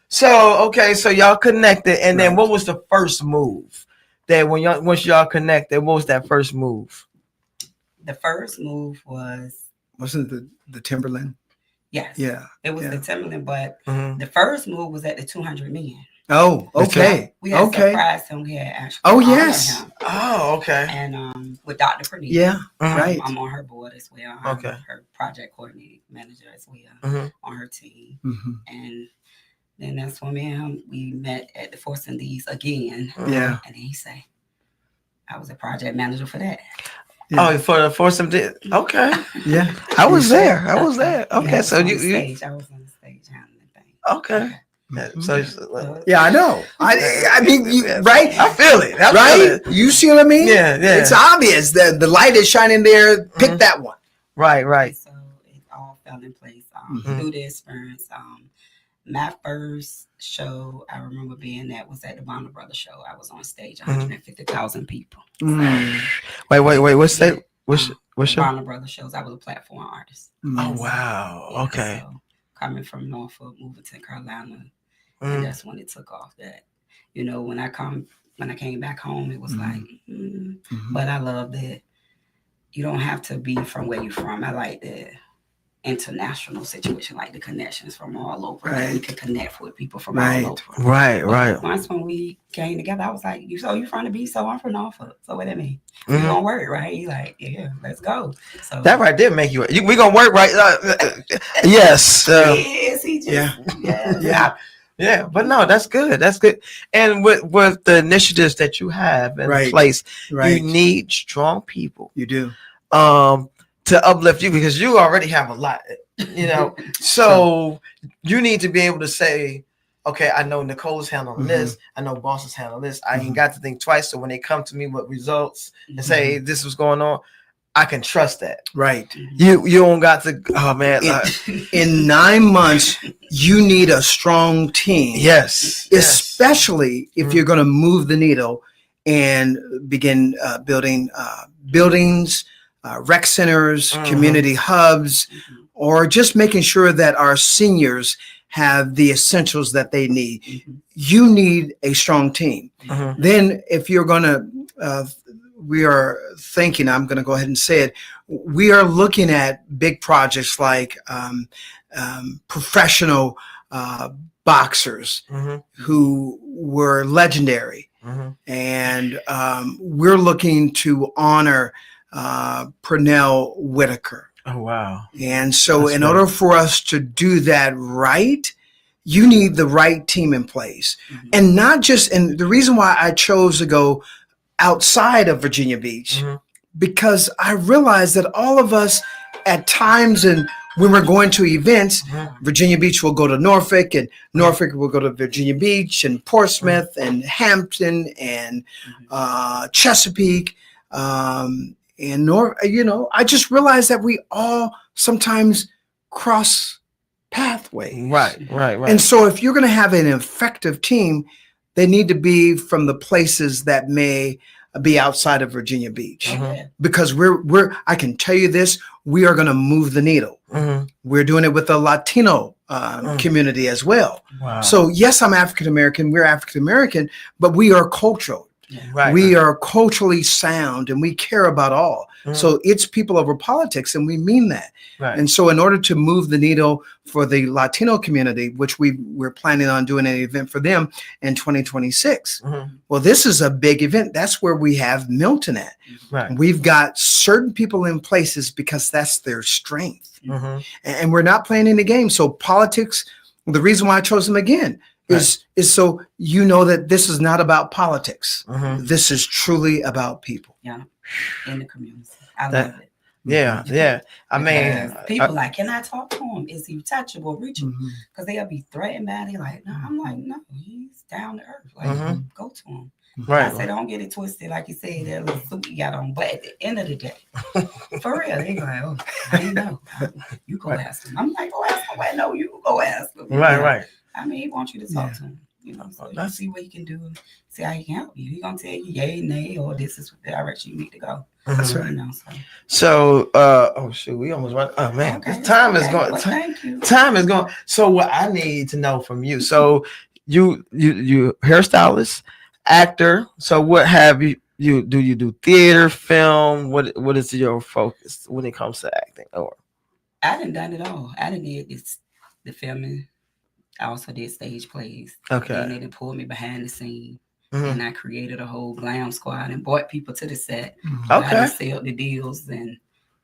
Speaker 1: So y'all connected, and then what was the first move? That once y'all connected, what was that first move?
Speaker 13: The first move
Speaker 5: wasn't the Timberland?
Speaker 13: Yes.
Speaker 5: Yeah.
Speaker 13: It was the Timberland, but the first move was at the 200 million.
Speaker 5: Oh, okay.
Speaker 13: We had surprised him. We had actually.
Speaker 5: Oh, yes.
Speaker 13: Him.
Speaker 1: Oh, okay.
Speaker 13: And with Dr. Pernille.
Speaker 5: Yeah. Right.
Speaker 13: I'm on her board as well. I'm her project coordinating manager as well on her team. And then that's when we met at the Force and These again.
Speaker 5: Yeah.
Speaker 13: And then he said, I was a project manager for that.
Speaker 1: Yeah. Oh, for some okay.
Speaker 5: Yeah.
Speaker 1: I was there. Okay,
Speaker 13: yeah,
Speaker 1: so
Speaker 13: I was on the stage handling things.
Speaker 1: Okay. So
Speaker 5: yeah, I know. I mean, right?
Speaker 1: I feel it.
Speaker 5: Right? You see what I mean?
Speaker 1: Yeah.
Speaker 5: It's obvious that the light is shining there. Pick that one.
Speaker 1: Right.
Speaker 13: So it all fell in place through the experience. My first show I remember was at the Bonner Brothers show. I was on stage, 150,000 people.
Speaker 1: Wait. What's that? What's show?
Speaker 13: Bonner Brothers shows. I was a platform artist.
Speaker 1: Oh wow.
Speaker 13: Yeah,
Speaker 1: okay.
Speaker 13: So coming from Norfolk, moving to Carolina, and that's when it took off. That when I came back home, it was like, but I love that you don't have to be from where you're from. I like the international situation, like the connections from all over. Right. You can connect with people from all over.
Speaker 1: Right.
Speaker 13: Once when we came together, I was like, you from the B, so I'm from Norfolk. So what that mean? We gonna work, right? He's like, yeah, let's go. So
Speaker 1: that right there make you. We gonna work, right? Yes.
Speaker 13: Yes, he just.
Speaker 1: Yeah. But no, that's good. And with the initiatives that you have in place, you need strong people.
Speaker 5: You do.
Speaker 1: To uplift you, because you already have a lot, so you need to be able to say, okay, I know Nicole's handling this, I know Boss is handling this, I ain't got to think twice. So when they come to me with results and say this was going on, I can trust that.
Speaker 5: Right.
Speaker 1: You don't got to, oh man.
Speaker 5: In 9 months, you need a strong team.
Speaker 1: Yes.
Speaker 5: Especially if you're going to move the needle and begin building buildings, rec centers, community hubs, or just making sure that our seniors have the essentials that they need. You need a strong team. Then if you're going to, we are thinking, I'm going to go ahead and say it, we are looking at big projects like professional boxers who were legendary. And we're looking to honor Pernell Whitaker.
Speaker 1: Oh, wow.
Speaker 5: And so in order for us to do that right, you need the right team in place. And not just, and the reason why I chose to go outside of Virginia Beach, because I realized that all of us at times, and when we're going to events, Virginia Beach will go to Norfolk, and Norfolk will go to Virginia Beach, and Portsmouth, and Hampton, and Chesapeake, and I just realized that we all sometimes cross pathways.
Speaker 1: Right.
Speaker 5: And so if you're going to have an effective team, they need to be from the places that may be outside of Virginia Beach, because I can tell you this, we are going to move the needle. We're doing it with the Latino community as well.
Speaker 1: Wow.
Speaker 5: So yes, I'm African-American, we're African-American, but we are cultural. We are culturally sound, and we care about all. So it's people over politics, and we mean that. And so in order to move the needle for the Latino community, which we're planning on doing an event for them in 2026. Well, this is a big event. That's where we have Milton at. We've got certain people in places because that's their strength. And we're not playing any games. So politics, the reason why I chose them again is so you know that this is not about politics. This is truly about people.
Speaker 13: In the community. I love it.
Speaker 1: Yeah. I mean,
Speaker 13: people like, can I talk to him? Is he touchable, reachable? Because they'll be threatened by it. They're like, no. I'm like, no, he's down to earth. Like, go to him. I said, don't get it twisted, like you said, that little suit you got on. But at the end of the day, for real, they like, oh, I didn't know. You go ask him. I'm like, go ask him. I know you go ask him.
Speaker 1: Right.
Speaker 13: I mean, he wants you to talk to him. So you see what he can do, see how he can help you. He's gonna tell you yay, nay, or this is the direction you need to go.
Speaker 5: That's right.
Speaker 1: So oh shoot, we almost went. Oh man, time is going.
Speaker 13: Well, thank you.
Speaker 1: Time is going. So what I need to know from you. So you hairstylist, actor. So what have you do? You do theater, film? What is your focus when it comes to acting? Or
Speaker 13: I done it all. I done did the filming. I also did stage plays.
Speaker 1: Okay.
Speaker 13: And they done pulled me behind the scene. And I created a whole glam squad and brought people to the set. I just sell the deals and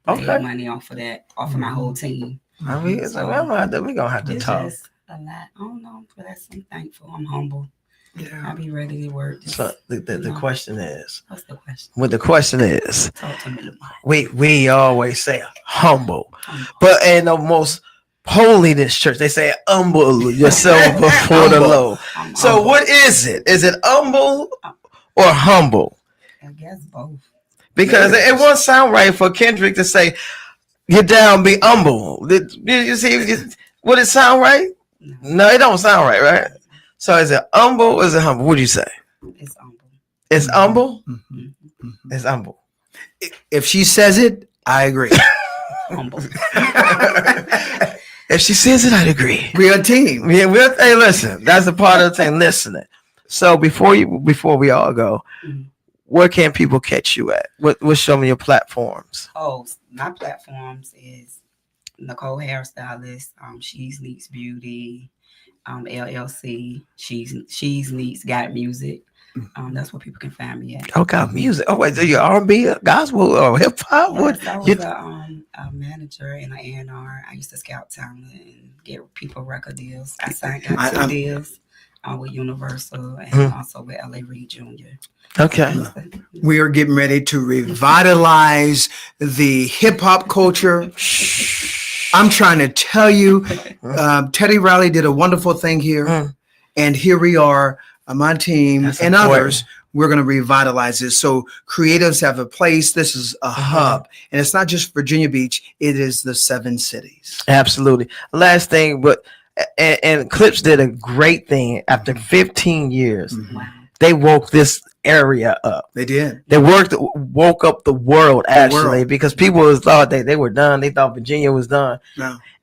Speaker 13: made money off of that, off of my whole team.
Speaker 1: I mean, so we're gonna have to talk.
Speaker 13: Just a lot. I don't know, but I'm thankful. I'm humble. Yeah. I'll be ready to work.
Speaker 1: So the question is,
Speaker 13: what's the question?
Speaker 1: Well, the question is,
Speaker 13: talk to me.
Speaker 1: We always say humble, but in the most holiness church, they say humble yourself before the Lord. So what is it? Is it humble or humble?
Speaker 13: I guess both.
Speaker 1: Because it won't sound right for Kendrick to say, get down, be humble. You see, would it sound right? No, it don't sound right? So is it humble or is it humble? What do you say?
Speaker 13: It's humble.
Speaker 1: It's humble? It's humble.
Speaker 5: If she says it, I agree.
Speaker 13: Humble.
Speaker 1: If she says it, I'd agree.
Speaker 5: We're a team.
Speaker 1: Yeah, hey, listen, that's a part of the thing, listening. So before we all go, where can people catch you at? What's some of your platforms?
Speaker 13: Oh, my platforms is Nicole Hairstylist, She's Neats Beauty, LLC, She's Neats Got Music. That's where people can find me at.
Speaker 1: Oh, got music. Oh, wait, so you're R&B, gospel, or hip hop?
Speaker 13: Yes, I was a manager in an A&R. I used to scout talent and get people record deals. I signed two deals with Universal and also with LA Reid Jr.
Speaker 1: Okay.
Speaker 5: We are getting ready to revitalize the hip hop culture. I'm trying to tell you, Teddy Riley did a wonderful thing here, and here we are. My team and others, we're going to revitalize this. So creatives have a place. This is a hub, and it's not just Virginia Beach. It is the 7 cities.
Speaker 1: Absolutely. Last thing, but and Clips did a great thing. After 15 years, they woke this area up.
Speaker 5: They did.
Speaker 1: They woke up the world actually, because people thought they were done. They thought Virginia was done,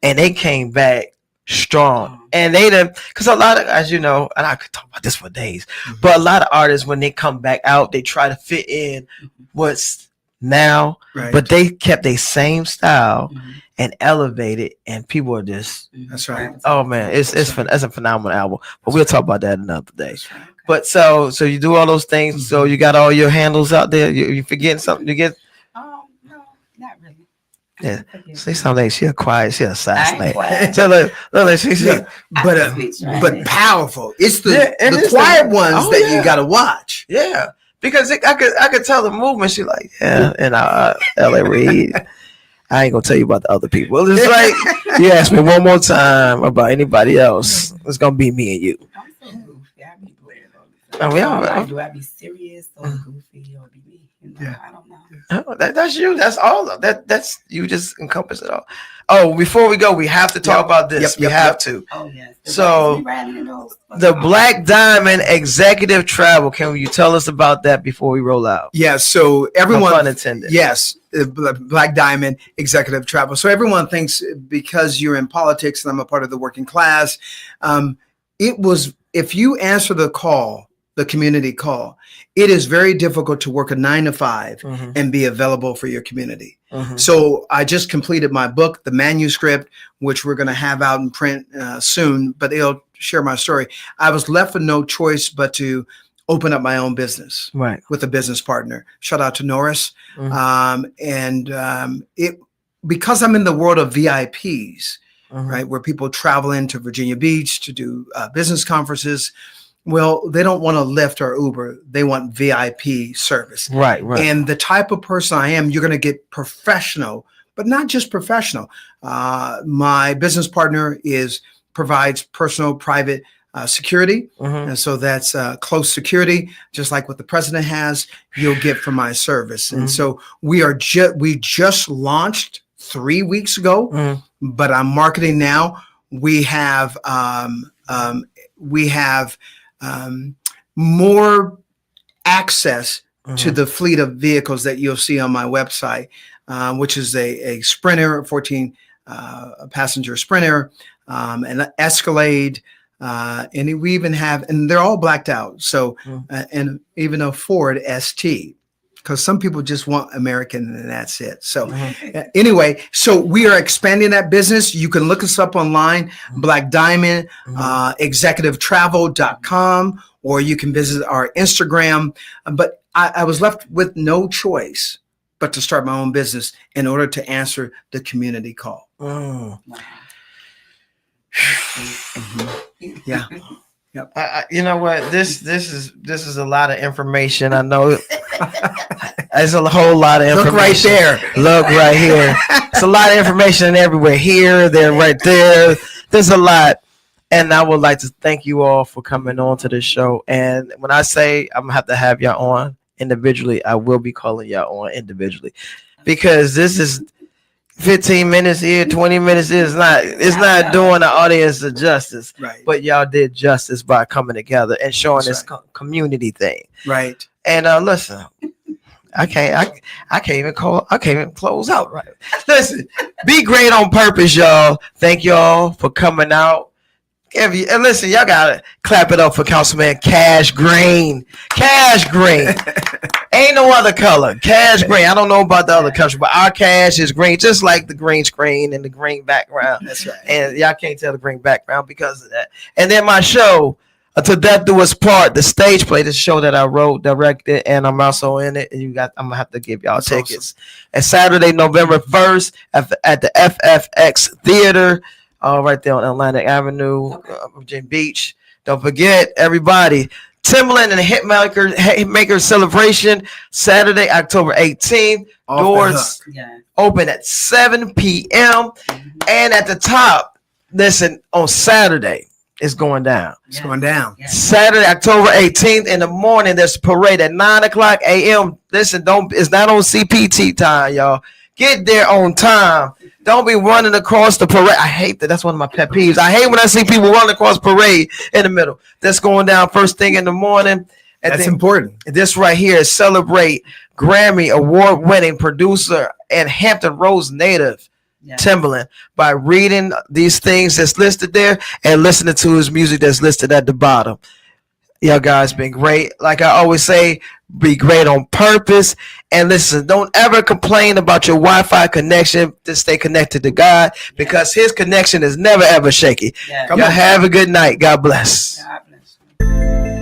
Speaker 1: and they came back strong. And they done, because a lot of, as you know, and I could talk about this for days, but a lot of artists, when they come back out, they try to fit in what's now, but they kept their same style and elevated, and people are just,
Speaker 5: that's right.
Speaker 1: Oh man, it's a phenomenal album, but we'll talk about that another day. But so you do all those things. So you got all your handles out there. You forgetting something? You get?
Speaker 13: No, not really.
Speaker 1: Yeah. Say something. She a quiet. She a assassinate.
Speaker 5: So look, but powerful. It's the quiet ones that you gotta watch.
Speaker 1: Yeah, because I could tell the movement. She like, yeah, and L.A. Reid. I ain't gonna tell you about the other people. It's like, you ask me one more time about anybody else, it's gonna be me and you.
Speaker 13: I'm so goofy. I be playing
Speaker 1: Oh,
Speaker 13: do I be serious or goofy or be me? I don't know.
Speaker 1: That's you. That's all of that. That's you. Just encompass it all. Oh, before we go, we have to talk about this. We have to.
Speaker 13: Oh yes.
Speaker 1: So the Black Diamond Executive Travel. Can you tell us about that before we roll out?
Speaker 5: Yeah. So everyone,
Speaker 1: no pun intended.
Speaker 5: Yes, Black Diamond Executive Travel. So everyone thinks because you're in politics and I'm a part of the working class, it was, if you answer the call, the community call, it is very difficult to work a 9 to 5 and be available for your community. So I just completed my book, the manuscript, which we're going to have out in print soon, but it'll share my story. I was left with no choice but to open up my own business with a business partner. Shout out to Norris. Because I'm in the world of VIPs, right, where people travel into Virginia Beach to do business conferences. Well, they don't want a Lyft or Uber. They want VIP service. Right. And the type of person I am, you're going to get professional, but not just professional. My business partner provides personal, private security. And so that's close security, just like what the president has, you'll get from my service. And so we just launched 3 weeks ago, but I'm marketing now. We have more access to the fleet of vehicles that you'll see on my website, which is a Sprinter, 14 passenger Sprinter, an Escalade, and we even have, and they're all blacked out. So, and even a Ford ST, because some people just want American and that's it. So anyway, so we are expanding that business. You can look us up online, Black Diamond, executivetravel.com, or you can visit our Instagram. But I was left with no choice but to start my own business in order to answer the community call. Yeah. Yep.
Speaker 1: You know what? This is a lot of information. I know there's a whole lot of information.
Speaker 5: Look right there.
Speaker 1: Look right here. It's a lot of information everywhere. Here, there, right there. There's a lot. And I would like to thank you all for coming on to this show. And when I say I'm gonna have y'all on individually, I will be calling y'all on individually, because this is 15 minutes here, 20 minutes is not doing the audience the justice. Right. But y'all did justice by coming together and showing this community thing.
Speaker 5: Right.
Speaker 1: And listen, I can't even close out right. Listen, be great on purpose, y'all. Thank y'all for coming out. And listen, y'all gotta clap it up for Councilman Cash Green. Cash Green. Ain't no other color. Cash Green. I don't know about the other country, but our cash is green, just like the green screen and the green background.
Speaker 5: That's right.
Speaker 1: And y'all can't tell the green background because of that. And then my show, To Death Do Us Part, the stage play, the show that I wrote, directed, and I'm also in it. And I'm gonna have to give y'all tickets. Awesome. And Saturday, November 1st at the FFX Theater. Right there on Atlantic Avenue, Virginia Beach. Don't forget, everybody, Timberland and the Hitmaker Celebration, Saturday, October 18th. Doors open at 7 p.m. And at the top, listen, on Saturday, it's going down.
Speaker 5: It's going down.
Speaker 1: Saturday, October 18th in the morning, there's a parade at 9 o'clock a.m. Listen, it's not on CPT time, y'all. Get there on time. Don't be running across the parade. I hate that. That's one of my pet peeves. I hate when I see people running across parade in the middle. That's going down first thing in the morning. And
Speaker 5: that's important.
Speaker 1: This right here is celebrate Grammy award-winning producer and Hampton Roads native, Timberland by reading these things that's listed there and listening to his music that's listed at the bottom. Y'all guys been great. Like I always say, be great on purpose. And listen, don't ever complain about your Wi-Fi connection. Just stay connected to God because his connection is never ever shaky. Y'all have a good night. God bless.
Speaker 13: God bless you.